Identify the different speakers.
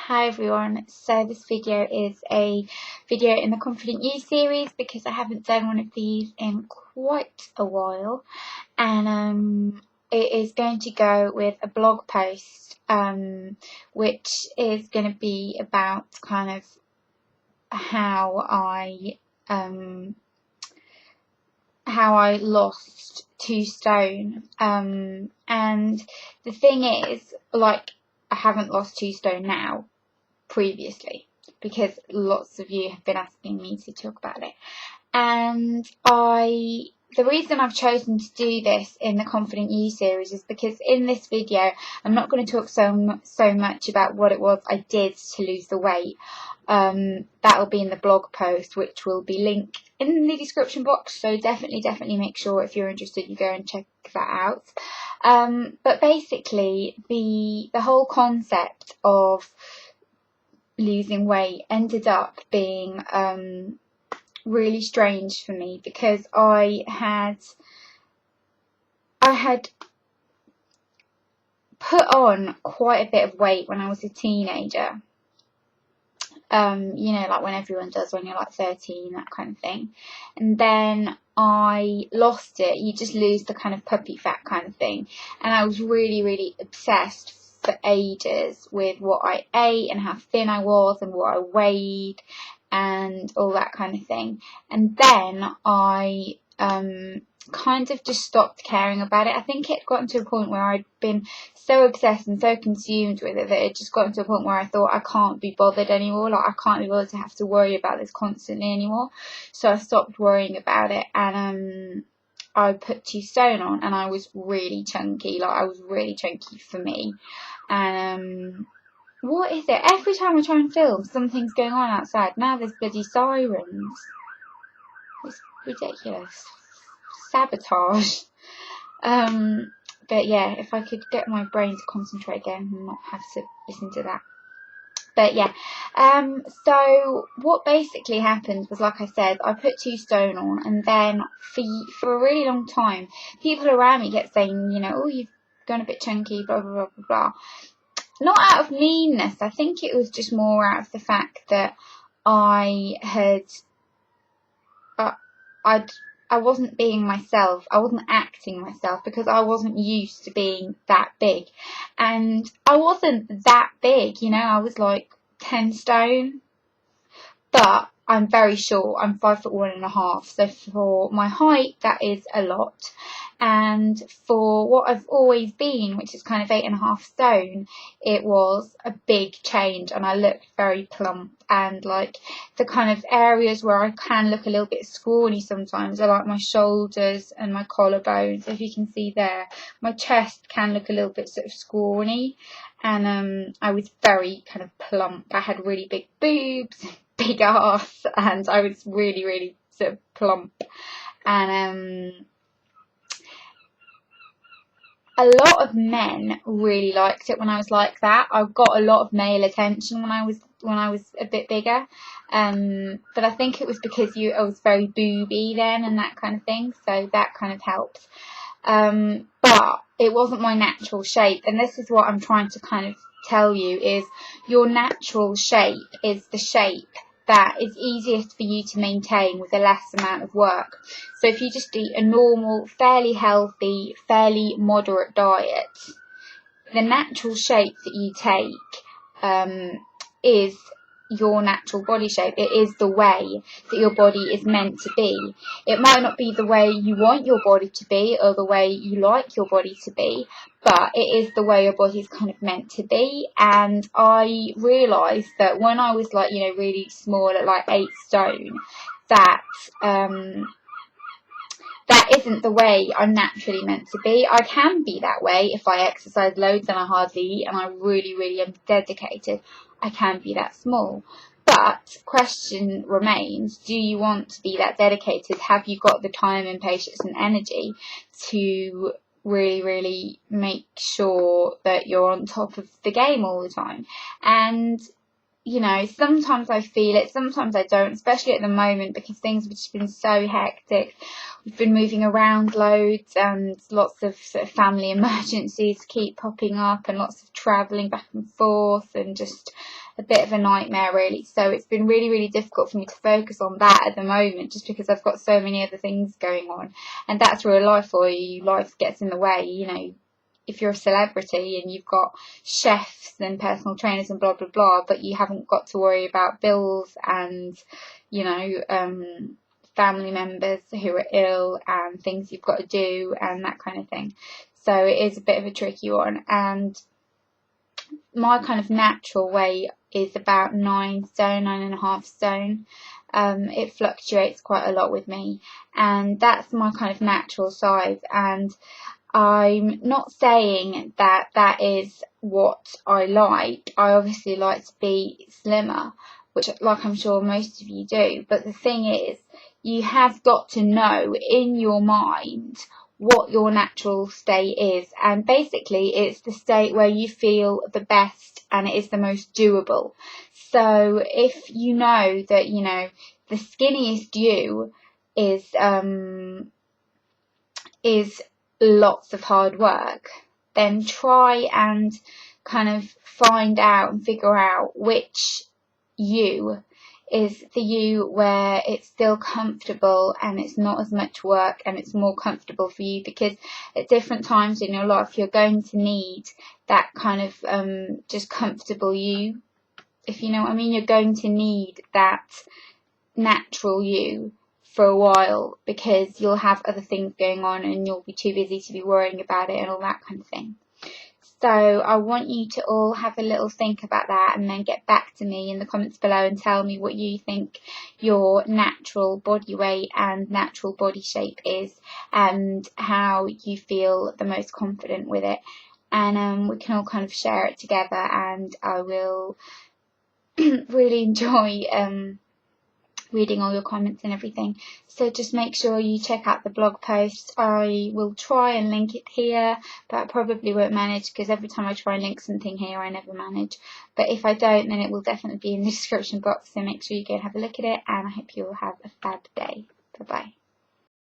Speaker 1: Hi everyone, so this video is a video in the Confident You series because I haven't done one of these in quite a while, and it is going to go with a blog post which is going to be about kind of how I lost 2 stone, and the thing is, like, I haven't lost 2 stone now, previously, because lots of you have been asking me to talk about it, and the reason I've chosen to do this in the Confident You series is because in this video I'm not going to talk so much about what it was I did to lose the weight. That will be in the blog post, which will be linked in the description box, so definitely make sure if you're interested you go and check that out. But basically the whole concept of losing weight ended up being really strange for me, because I had put on quite a bit of weight when I was a teenager. You know, like when everyone does when you're like 13, that kind of thing. And then I lost it. You just lose the kind of puppy fat kind of thing. And I was really obsessed for ages with what I ate and how thin I was and what I weighed and all that kind of thing. And then I kind of just stopped caring about it. I think it gotten to a point where I'd been so obsessed and so consumed with it that it just gotten to a point where I thought I can't be bothered anymore. Like, I can't be bothered to have to worry about this constantly anymore. So I stopped worrying about it, and I put 2 stone on, and I was really chunky. Like, I was really chunky for me. And what is it? Every time I try and film, something's going on outside. Now there's bloody sirens. It's ridiculous. Sabotage. But yeah, if I could get my brain to concentrate again and not have to listen to that. But yeah, so what basically happened was, like I said, I put 2 stone on, and then for a really long time, people around me kept saying, you know, oh, you've gone a bit chunky, blah blah blah blah blah. Not out of meanness. I think it was just more out of the fact that I wasn't being myself. I wasn't acting myself, because I wasn't used to being that big. And I wasn't that big, you know, I was like 10 stone. But I'm very short. I'm 5'1.5". So for my height, that is a lot. And for what I've always been, which is kind of 8.5 stone, it was a big change, and I looked very plump. And like the kind of areas where I can look a little bit scrawny sometimes are like my shoulders and my collarbones. If you can see there, my chest can look a little bit sort of scrawny, and I was very kind of plump. I had really big boobs, big ass, and I was really sort of plump. And a lot of men really liked it when I was like that. I got a lot of male attention when I was a bit bigger, but I think it was because I was very booby then and that kind of thing, so that kind of helps. But it wasn't my natural shape, and this is what I'm trying to kind of tell you, is your natural shape is the shape that is easiest for you to maintain with a less amount of work. So if you just eat a normal, fairly healthy, fairly moderate diet, the natural shape that you take is your natural body shape. It is the way that your body is meant to be. It might not be the way you want your body to be or the way you like your body to be, but it is the way your body is kind of meant to be. And I realised that when I was, like, you know, really small at like 8 stone, that that isn't the way I'm naturally meant to be. I can be that way if I exercise loads and I hardly eat and I really am dedicated. I can be that small. But question remains, do you want to be that dedicated? Have you got the time and patience and energy to really make sure that you're on top of the game all the time? And you know, sometimes I feel it, sometimes I don't, especially at the moment, because things have just been so hectic we've been moving around loads, and lots of sort of family emergencies keep popping up, and lots of travelling back and forth, and just a bit of a nightmare really. So it's been really, really difficult for me to focus on that at the moment, just because I've got so many other things going on, and that's real life for you. Life gets in the way, you know. If you're a celebrity and you've got chefs and personal trainers and blah blah blah, but you haven't got to worry about bills and, you know, family members who are ill and things you've got to do and that kind of thing. So it is a bit of a tricky one, and my kind of natural weight is about 9 stone, 9.5 stone. It fluctuates quite a lot with me, and that's my kind of natural size, and I'm not saying that that is what I like. I obviously like to be slimmer, which, like, I'm sure most of you do, but the thing is, you have got to know in your mind what your natural state is, and basically it's the state where you feel the best and it is the most doable. So if you know that, you know, the skinniest you is lots of hard work, then try and kind of find out and figure out which you is the you where it's still comfortable and it's not as much work and it's more comfortable for you, because at different times in your life you're going to need that kind of just comfortable you, if you know what I mean. You're going to need that natural you for a while, because you'll have other things going on and you'll be too busy to be worrying about it and all that kind of thing. So I want you to all have a little think about that, and then get back to me in the comments below and tell me what you think your natural body weight and natural body shape is, and how you feel the most confident with it. And we can all kind of share it together, and I will really enjoy reading all your comments and everything. So just make sure you check out the blog post. I will try and link it here, but I probably won't manage, because every time I try and link something here I never manage. But if I don't, then it will definitely be in the description box, so make sure you go and have a look at it, and I hope you all have a fab day. Bye bye.